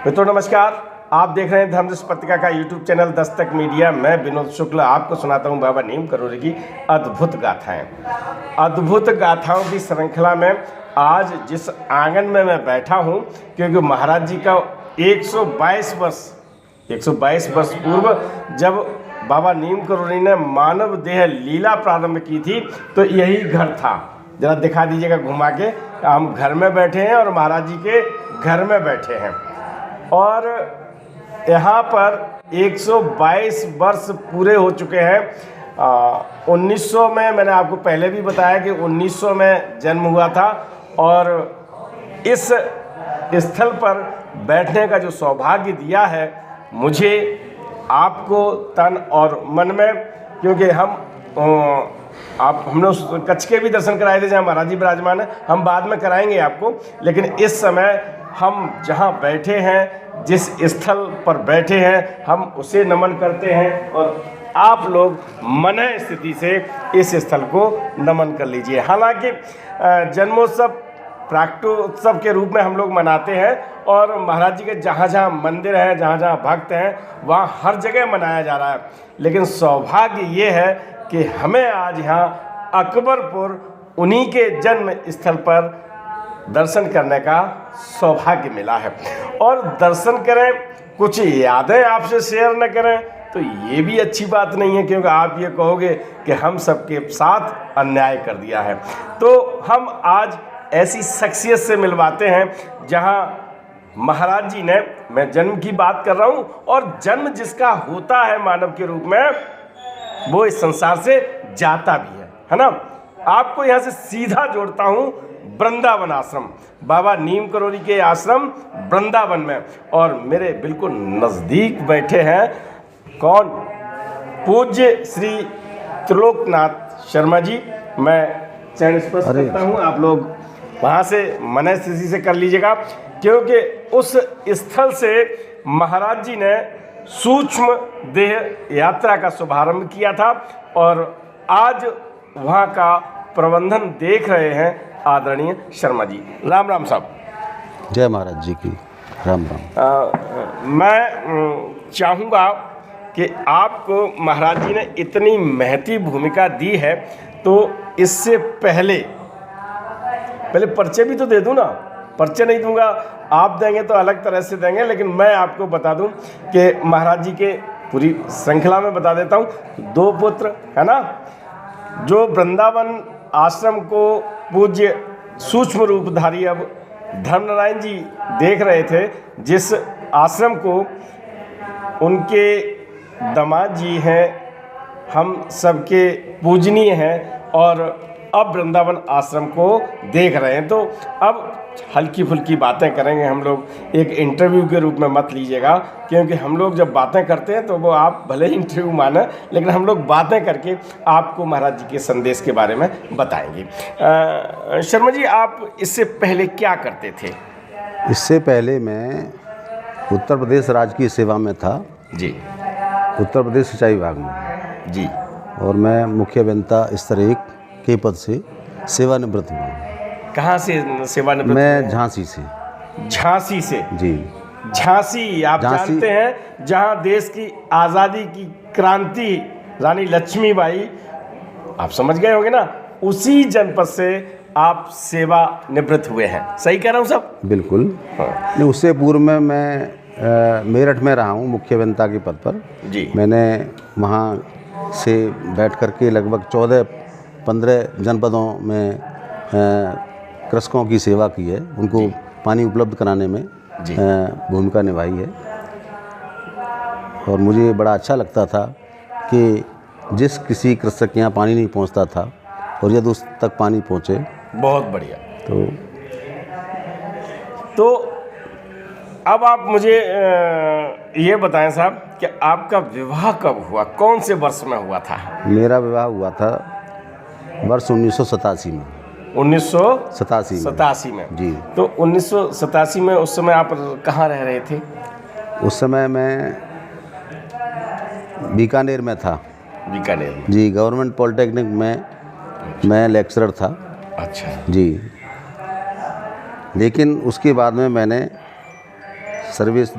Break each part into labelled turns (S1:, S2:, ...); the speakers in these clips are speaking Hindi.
S1: मित्रों नमस्कार, आप देख रहे हैं धर्मदृष्टि पत्रिका का यूट्यूब चैनल दस्तक मीडिया। मैं विनोद शुक्ल आपको सुनाता हूं बाबा नीम करोली की अद्भुत गाथाएं। अद्भुत गाथाओं की श्रृंखला में आज जिस आंगन में मैं बैठा हूं, क्योंकि महाराज जी का 122 वर्ष पूर्व जब बाबा नीम करोली ने मानव देह लीला प्रारंभ की थी तो यही घर था। जरा दिखा दीजिएगा घुमा के। हम घर में बैठे हैं और महाराज जी के घर में बैठे हैं और यहाँ पर 122 वर्ष पूरे हो चुके हैं। 1900 में मैंने आपको पहले भी बताया कि 1900 में जन्म हुआ था और इस स्थल पर बैठने का जो सौभाग्य दिया है मुझे, आपको तन और मन में, क्योंकि हमने उस कच्छ के भी दर्शन कराए थे जहाँ महाराज जी विराजमान है। हम बाद में कराएंगे आपको, लेकिन इस समय हम जहाँ बैठे हैं, जिस स्थल पर बैठे हैं, हम उसे नमन करते हैं और आप लोग मन स्थिति से इस स्थल को नमन कर लीजिए। हालांकि जन्मोत्सव प्राकटोत्सव के रूप में हम लोग मनाते हैं और महाराज जी के जहाँ जहाँ मंदिर हैं, जहाँ जहाँ भक्त हैं, वहाँ हर जगह मनाया जा रहा है। लेकिन सौभाग्य ये है कि हमें आज यहाँ अकबरपुर उन्हीं के जन्म स्थल पर दर्शन करने का सौभाग्य मिला है। और दर्शन करें, कुछ यादें आपसे शेयर न करें तो ये भी अच्छी बात नहीं है, क्योंकि आप ये कहोगे कि हम सबके साथ अन्याय कर दिया है। तो हम आज ऐसी शख्सियत से मिलवाते हैं जहां महाराज जी ने, मैं जन्म की बात कर रहा हूं, और जन्म जिसका होता है मानव के रूप में, वो इस संसार से जाता भी है ना। आपको यहाँ से सीधा जोड़ता हूँ वृंदावन आश्रम, बाबा नीम करोली के आश्रम वृंदावन में। और मेरे बिल्कुल नज़दीक बैठे हैं कौन? पूज्य श्री त्रिलोकनाथ शर्मा जी। मैं चरण स्पर्श करता हूँ, आप लोग वहाँ से मन स्थिति से कर लीजिएगा, क्योंकि उस स्थल से महाराज जी ने सूक्ष्म देह यात्रा का शुभारंभ किया था और आज वहाँ का प्रबंधन देख रहे हैं आदरणीय शर्मा जी। राम राम साहब।
S2: जय महाराज जी की। राम राम।
S1: मैं चाहूँगा कि आपको महाराज जी ने इतनी महती भूमिका दी है, तो इससे पहले परिचय भी तो दे दूँ ना। परिचय नहीं दूंगा, आप देंगे तो अलग तरह से देंगे, लेकिन मैं आपको बता दूं कि महाराज जी के पूरी श्रृंखला में बता देता हूं। 2 पुत्र है ना, जो वृंदावन आश्रम को पूज्य सूक्ष्म रूपधारी अब धर्मनारायण जी देख रहे थे, जिस आश्रम को उनके दामाद जी हैं, हम सबके पूजनीय हैं और अब वृंदावन आश्रम को देख रहे हैं। तो अब हल्की फुल्की बातें करेंगे हम लोग, एक इंटरव्यू के रूप में मत लीजिएगा, क्योंकि हम लोग जब बातें करते हैं तो वो आप भले ही इंटरव्यू माने, लेकिन हम लोग बातें करके आपको महाराज जी के संदेश के बारे में बताएंगे। शर्मा जी, आप इससे पहले क्या करते थे?
S2: इससे पहले मैं उत्तर प्रदेश राज्य की सेवा में था
S1: जी।
S2: उत्तर प्रदेश सिंचाई विभाग में
S1: जी।
S2: और मैं मुख्य अभियंता स्तर 1 के पद से सेवानिवृत्त हुआ।
S1: कहाँ से सेवानिवृत्त?
S2: मैं झांसी से।
S1: झांसी से? जी। झांसी आप जानते हैं, जहाँ देश की आज़ादी की क्रांति रानी लक्ष्मीबाई, आप समझ गए होंगे ना, उसी जनपद से आप सेवानिवृत्त हुए हैं। सही कह रहा हूँ सब?
S2: बिल्कुल। हाँ। उससे पूर्व में मैं मेरठ में रहा हूँ मुख्य अभियंता के पद पर जी। मैंने वहाँ से बैठ करके लगभग 14-15 जनपदों में कृषकों की सेवा की है, उनको पानी उपलब्ध कराने में भूमिका निभाई है। और मुझे बड़ा अच्छा लगता था कि जिस किसी कृषक के यहाँ पानी नहीं पहुँचता था और यदि उस तक पानी पहुँचे।
S1: बहुत बढ़िया। तो अब आप मुझे ये बताएं साहब कि आपका विवाह कब हुआ, कौन से वर्ष में हुआ था?
S2: मेरा विवाह हुआ था वर्ष 1987 में।
S1: 1987 में
S2: जी।
S1: तो 1987 में उस समय आप कहाँ रह रहे थे?
S2: उस समय मैं बीकानेर में था।
S1: बीकानेर में?
S2: जी। गवर्नमेंट पॉलिटेक्निक में मैं लेक्चरर था।
S1: अच्छा जी।
S2: लेकिन उसके बाद में मैंने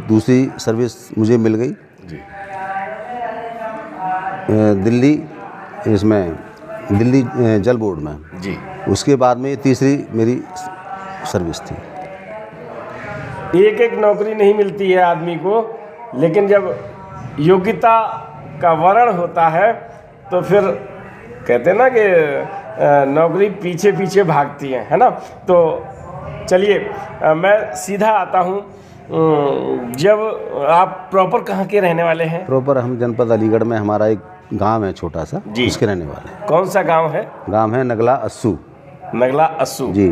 S2: दूसरी सर्विस मुझे मिल गई
S1: जी।
S2: दिल्ली जल बोर्ड में
S1: जी।
S2: उसके बाद में ये तीसरी मेरी सर्विस थी।
S1: एक एक नौकरी नहीं मिलती है आदमी को, लेकिन जब योग्यता का वर्ण होता है तो फिर कहते हैं ना कि नौकरी पीछे पीछे भागती है ना। तो चलिए मैं सीधा आता हूँ, जब आप प्रॉपर कहाँ के रहने वाले हैं?
S2: प्रॉपर हम जनपद अलीगढ़ में, हमारा एक गांव है छोटा सा, उसके रहने वाले हैं।
S1: कौन सा गांव है?
S2: गांव है नगला अस्सू।
S1: नगला अस्सू
S2: जी।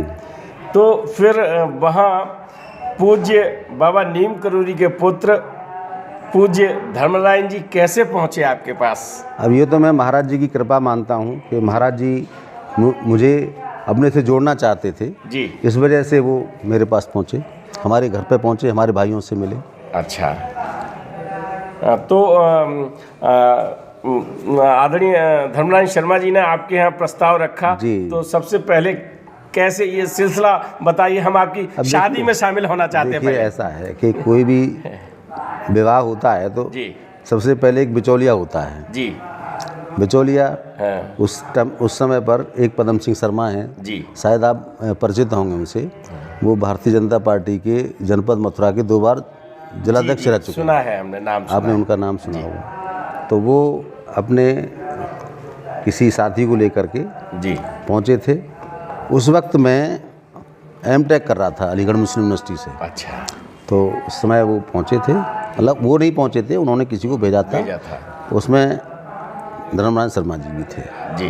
S1: तो फिर वहाँ पूज्य बाबा नीम करोली के पुत्र पूज्य धर्मरायन जी कैसे पहुँचे आपके पास?
S2: अब ये तो मैं महाराज जी की कृपा मानता हूँ कि महाराज जी मुझे अपने से जोड़ना चाहते थे
S1: जी। इस
S2: वजह से वो मेरे पास पहुँचे, हमारे घर पे पहुँचे, हमारे भाइयों से मिले।
S1: अच्छा। तो आदरणीय धर्मरायन शर्मा जी ने आपके यहाँ प्रस्ताव रखा जी। तो सबसे पहले कैसे ये सिलसिला बताइए, हम आपकी शादी में शामिल होना चाहते हैं।
S2: ऐसा है कि कोई भी विवाह होता है तो सबसे पहले एक बिचौलिया होता है जी। बिचौलिया उस समय पर एक पदम सिंह शर्मा हैं जी, शायद आप परिचित होंगे उनसे। वो भारतीय जनता पार्टी के जनपद मथुरा के 2 बार जिलाध्यक्ष रह चुके हैं।
S1: सुना है हमने नाम,
S2: आपने उनका नाम सुना होगा। तो वो अपने किसी साथी को लेकर के जी पहुँचे थे। उस वक्त मैं एमटेक कर रहा था अलीगढ़ मुस्लिम यूनिवर्सिटी से। अच्छा। तो उस समय वो पहुँचे थे, मतलब वो नहीं पहुँचे थे, उन्होंने किसी को भेजा था। उसमें धर्मरायन शर्मा जी भी थे जी।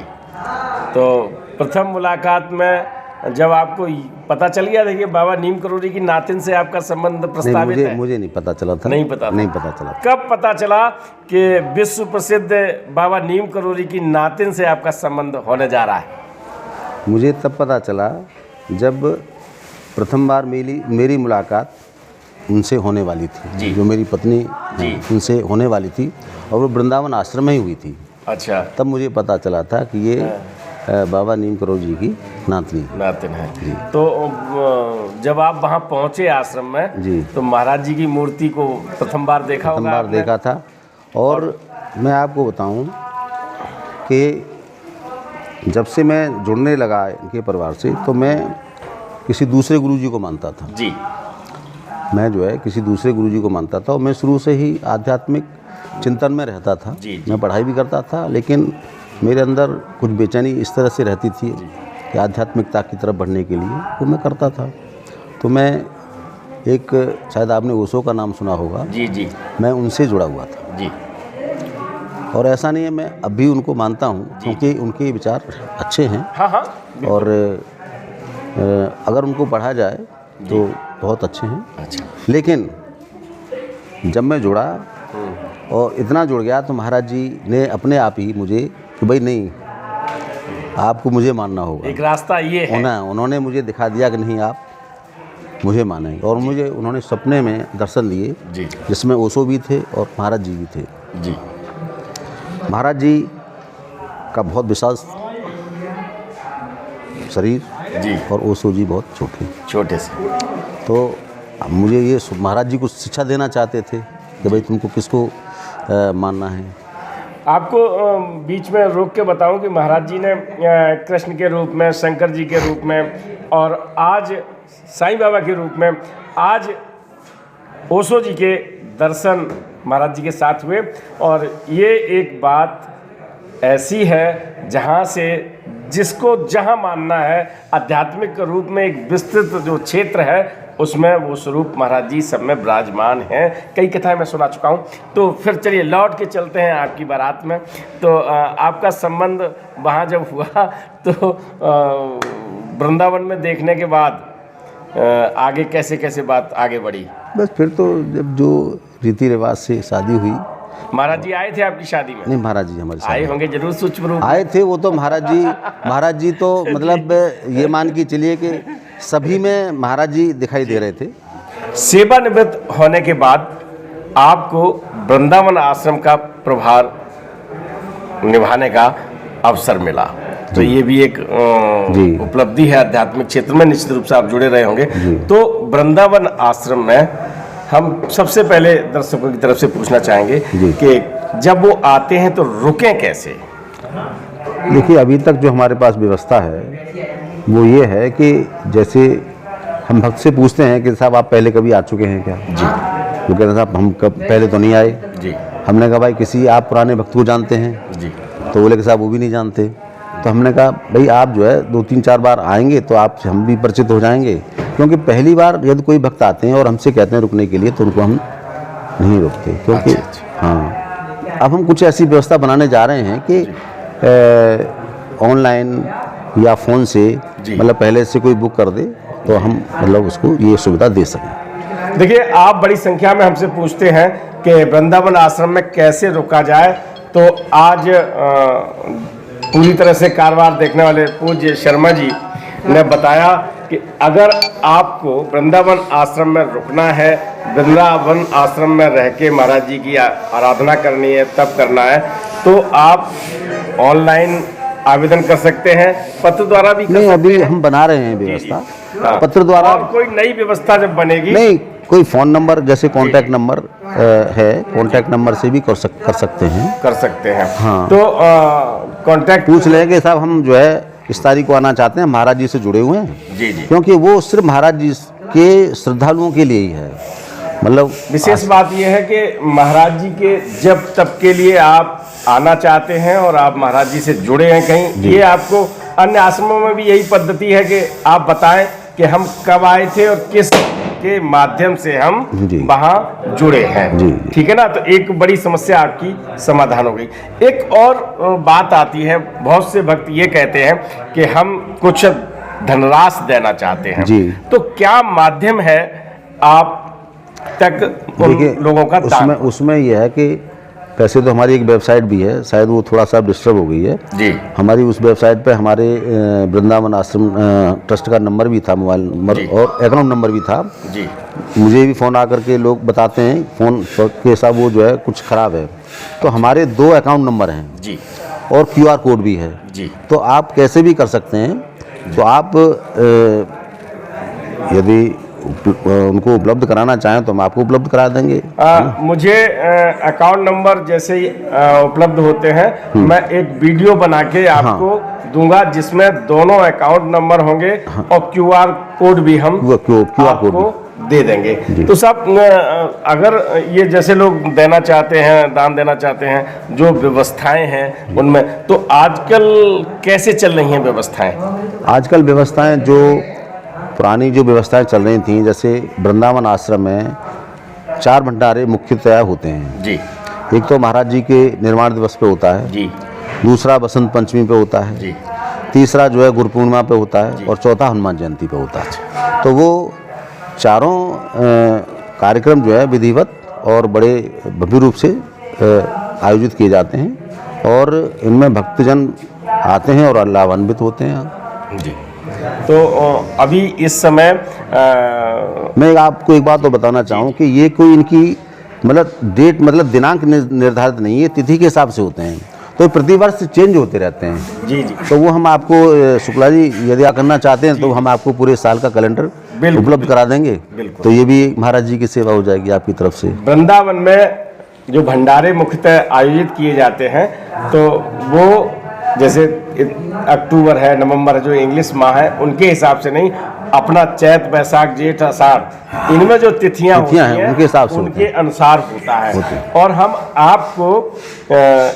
S1: तो प्रथम मुलाकात में जब आपको पता चल गया था कि बाबा नीम करोली की नातिन से आपका संबंध प्रस्तावित है?
S2: मुझे नहीं पता चला था। नहीं पता चला।
S1: कब पता चला कि विश्व प्रसिद्ध बाबा नीम करोली की नातिन से आपका संबंध होने जा रहा है?
S2: मुझे तब पता चला जब प्रथम बार मेरी मुलाकात उनसे होने वाली थी, जो मेरी पत्नी उनसे होने वाली थी, और वो वृंदावन आश्रम में ही हुई थी। अच्छा। तब मुझे पता चला था कि ये बाबा नीम करोली जी की नातिन है।
S1: तो जब आप वहाँ पहुँचे आश्रम में जी, तो महाराज जी की मूर्ति को प्रथम बार देखा होगा?
S2: प्रथम बार देखा था। और मैं आपको बताऊँ कि जब से मैं जुड़ने लगा इनके परिवार से, तो मैं किसी दूसरे गुरुजी को मानता था जी। मैं जो है किसी दूसरे गुरुजी को मानता था, और मैं शुरू से ही आध्यात्मिक चिंतन में रहता था जी। मैं पढ़ाई भी करता था, लेकिन मेरे अंदर कुछ बेचैनी इस तरह से रहती थी कि आध्यात्मिकता की तरफ बढ़ने के लिए वो मैं करता था। तो मैं एक, शायद आपने ओशो का नाम सुना होगा जी जी, मैं उनसे जुड़ा हुआ था जी। और ऐसा नहीं है, मैं अभी उनको मानता हूँ क्योंकि उनके विचार अच्छे हैं। हाँ हाँ। और अगर उनको पढ़ा जाए तो बहुत अच्छे हैं। अच्छा। लेकिन जब मैं जुड़ा और इतना जुड़ गया तो महाराज जी ने अपने आप ही मुझे कि भाई नहीं, आपको मुझे मानना होगा,
S1: एक रास्ता ये है।
S2: उन्होंने मुझे दिखा दिया कि नहीं, आप मुझे मानेंगे। और मुझे उन्होंने सपने में दर्शन दिए जिसमें ओशो भी थे और महाराज जी भी थे जी। महाराज जी का बहुत विशाल शरीर जी, और ओशो जी बहुत छोटे से। तो मुझे ये महाराज जी को शिक्षा देना चाहते थे कि भाई तुमको किसको मानना है।
S1: आपको बीच में रोक के बताऊं कि महाराज जी ने कृष्ण के रूप में, शंकर जी के रूप में, और आज साईं बाबा के रूप में, आज ओशो जी के दर्शन महाराज जी के साथ हुए। और ये एक बात ऐसी है जहाँ से जिसको जहाँ मानना है, आध्यात्मिक रूप में एक विस्तृत जो क्षेत्र है उसमें वो स्वरूप महाराज जी सब में विराजमान हैं। कई कथाएं मैं सुना चुका हूँ। तो फिर चलिए लौट के चलते हैं आपकी बारात में। तो आपका संबंध वहाँ जब हुआ तो वृंदावन में देखने के बाद आगे कैसे कैसे बात आगे बढ़ी?
S2: बस फिर तो जब जो रीति रिवाज से शादी हुई।
S1: महाराज जी आए थे आपकी शादी में?
S2: नहीं, महाराज जी हमारे
S1: आए होंगे जरूर, सूक्ष्म रूप
S2: आए थे। वो तो महाराज जी तो मतलब ये मान के चलिए कि सभी में महाराज जी दिखाई दे रहे थे।
S1: सेवानिवृत्त होने के बाद आपको वृंदावन आश्रम का प्रभार निभाने का अवसर मिला, तो ये भी एक उपलब्धि है आध्यात्मिक क्षेत्र में। निश्चित रूप से आप जुड़े रहे होंगे। तो वृंदावन आश्रम में हम सबसे पहले दर्शकों की तरफ से पूछना चाहेंगे
S2: जी।
S1: कि जब वो आते हैं तो रुकें कैसे?
S2: देखिए, अभी तक जो हमारे पास व्यवस्था है वो ये है कि जैसे हम भक्त से पूछते हैं कि साहब आप पहले कभी आ चुके हैं क्या?
S1: जी।
S2: वो कहते हैं साहब हम कब पहले तो नहीं आए।
S1: जी।
S2: हमने कहा भाई किसी आप पुराने भक्त को जानते हैं?
S1: जी।
S2: तो बोले कि साहब वो भी नहीं जानते। तो हमने कहा भाई आप जो है 2-3-4 बार आएंगे तो आप हम भी परिचित हो जाएंगे, क्योंकि पहली बार यदि कोई भक्त आते हैं और हमसे कहते हैं रुकने के लिए तो उनको हम नहीं रोकते, क्योंकि हाँ अब हम कुछ ऐसी व्यवस्था बनाने जा रहे हैं कि ऑनलाइन या फ़ोन से मतलब पहले से कोई बुक कर दे तो हम मतलब उसको ये सुविधा दे सकें।
S1: देखिए, आप बड़ी संख्या में हमसे पूछते हैं कि वृंदावन आश्रम में कैसे रुका जाए, तो आज पूरी तरह से कारवार देखने वाले पूज्य शर्मा जी ने बताया कि अगर आपको वृंदावन आश्रम में रुकना है, वृंदावन आश्रम में रह के महाराज जी की आराधना करनी है, तब करना है, तो आप ऑनलाइन आवेदन कर सकते हैं, पत्र द्वारा भी कर
S2: नहीं,
S1: सकते
S2: अभी
S1: हैं।
S2: हम बना रहे हैं व्यवस्था
S1: हाँ।
S2: पत्र द्वारा।
S1: और कोई नई व्यवस्था जब बनेगी,
S2: नहीं, कोई फ़ोन नंबर जैसे कॉन्टैक्ट नंबर है, कॉन्टैक्ट नंबर से भी कर सकते हैं। हाँ।
S1: तो कॉन्टैक्ट
S2: पूछ लें कि साहब हम जो है इस तारीख को आना चाहते हैं, महाराज जी से जुड़े हुए हैं।
S1: जी जी।
S2: क्योंकि वो सिर्फ महाराज जी के श्रद्धालुओं के लिए ही है। मतलब
S1: विशेष बात यह है कि महाराज जी के जब तब के लिए आप आना चाहते हैं और आप महाराज जी से जुड़े हैं कहीं, ये आपको अन्य आश्रमों में भी यही पद्धति है कि आप बताएं कि हम कब आए थे और किस के माध्यम से हम वहाँ जुड़े हैं।
S2: जी।
S1: ठीक है ना? तो एक बड़ी समस्या आपकी समाधान हो गई। एक और बात आती है, बहुत से भक्त ये कहते हैं कि हम कुछ धनराशि देना चाहते हैं
S2: जी।
S1: तो क्या माध्यम है आप तक उन लोगों का दान?
S2: उसमें यह है कि वैसे तो हमारी एक वेबसाइट भी है, शायद वो थोड़ा सा डिस्टर्ब हो गई है
S1: जी।
S2: हमारी उस वेबसाइट पे हमारे वृंदावन आश्रम ट्रस्ट का नंबर भी था, मोबाइल नंबर और अकाउंट नंबर भी था
S1: जी।
S2: मुझे भी फ़ोन आकर के लोग बताते हैं फ़ोन के साथ वो जो है कुछ ख़राब है, तो हमारे 2 अकाउंट नंबर हैं
S1: जी
S2: और QR कोड भी है
S1: जी।
S2: तो आप कैसे भी कर सकते हैं। तो आप यदि उनको उपलब्ध कराना चाहें तो हम आपको उपलब्ध करा देंगे।
S1: मुझे अकाउंट नंबर जैसे ही उपलब्ध होते हैं मैं एक वीडियो बना के आपको दूंगा जिसमें दोनों अकाउंट नंबर होंगे और QR कोड भी हम आपको दे देंगे। तो साहब अगर ये जैसे लोग देना चाहते हैं, दान देना चाहते हैं, जो व्यवस्थाएं हैं उनमें, तो आजकल कैसे चल रही हैं व्यवस्थाएं? आजकल
S2: व्यवस्थाएं जो पुरानी जो व्यवस्थाएं चल रही थी, जैसे वृंदावन आश्रम में 4 भंडारे मुख्यतया होते हैं
S1: जी।
S2: एक तो महाराज जी के निर्वाण दिवस पे होता है
S1: जी। दूसरा
S2: बसंत पंचमी पे होता है
S1: जी।
S2: तीसरा जो है गुरु पूर्णिमा पे होता है और चौथा हनुमान जयंती पे होता है। तो वो चारों कार्यक्रम जो है विधिवत और बड़े भव्य रूप से आयोजित किए जाते हैं और इनमें भक्तजन आते हैं और लाभान्वित होते हैं
S1: जी। तो अभी इस समय
S2: मैं आपको एक बात तो बताना चाहूँ कि ये कोई इनकी मतलब डेट मतलब दिनांक निर्धारित नहीं है, तिथि के हिसाब से होते हैं, तो प्रतिवर्ष चेंज होते रहते हैं।
S1: जी जी।
S2: तो वो हम आपको शुक्ला जी यदि आप करना चाहते हैं तो हम आपको पूरे साल का कैलेंडर उपलब्ध करा देंगे। तो ये भी महाराज जी की सेवा हो जाएगी आपकी तरफ से।
S1: वृंदावन में जो भंडारे मुख्यतः आयोजित किए जाते हैं तो वो जैसे अक्टूबर है, नवंबर है, जो इंग्लिश माह है उनके हिसाब से नहीं, अपना चैत बैसाख जेठ आषाढ़ इनमें जो तिथियां होती हैं
S2: उनके हिसाब से
S1: उनके अनुसार होता है। और हम आपको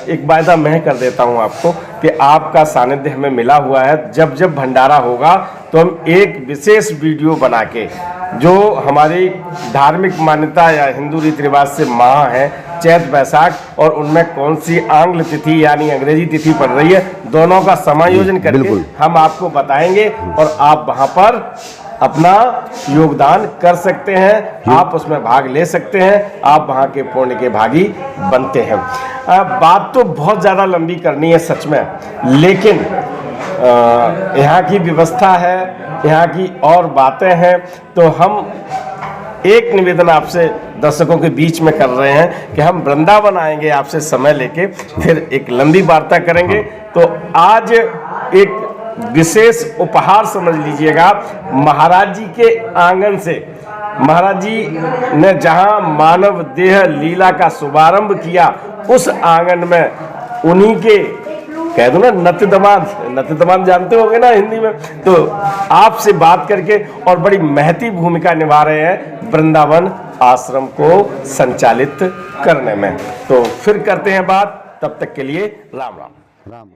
S1: एक वायदा मैं कर देता हूं आपको कि आपका सानिध्य हमें मिला हुआ है। जब जब भंडारा होगा तो हम एक विशेष वीडियो बना के जो हमारी धार्मिक मान्यता या हिंदू रीति रिवाज से माह है चैत बैसाख और उनमें कौन सी आंग्ल तिथि यानी अंग्रेजी तिथि पड़ रही है, दोनों का समायोजन करके हम आपको बताएंगे और आप वहां पर अपना योगदान कर सकते हैं, आप उसमें भाग ले सकते हैं, आप वहां के पुण्य के भागी बनते हैं। बात तो बहुत ज़्यादा लंबी करनी है सच में, लेकिन यहाँ की व्यवस्था है, यहाँ की और बातें हैं, तो हम एक निवेदन आपसे दर्शकों के बीच में कर रहे हैं कि हम वृंदावन आएंगे आपसे समय लेके, फिर एक लंबी वार्ता करेंगे। तो आज एक विशेष उपहार समझ लीजिएगा, महाराज जी के आंगन से महाराज जी ने जहां मानव देह लीला का शुभारंभ किया, उस आंगन में उन्हीं के कह दो ना नत्य दमाद जानते होंगे ना हिंदी में, तो आपसे बात करके और बड़ी महती भूमिका निभा रहे हैं वृंदावन आश्रम को संचालित करने में। तो फिर करते हैं बात, तब तक के लिए राम राम।
S2: राम।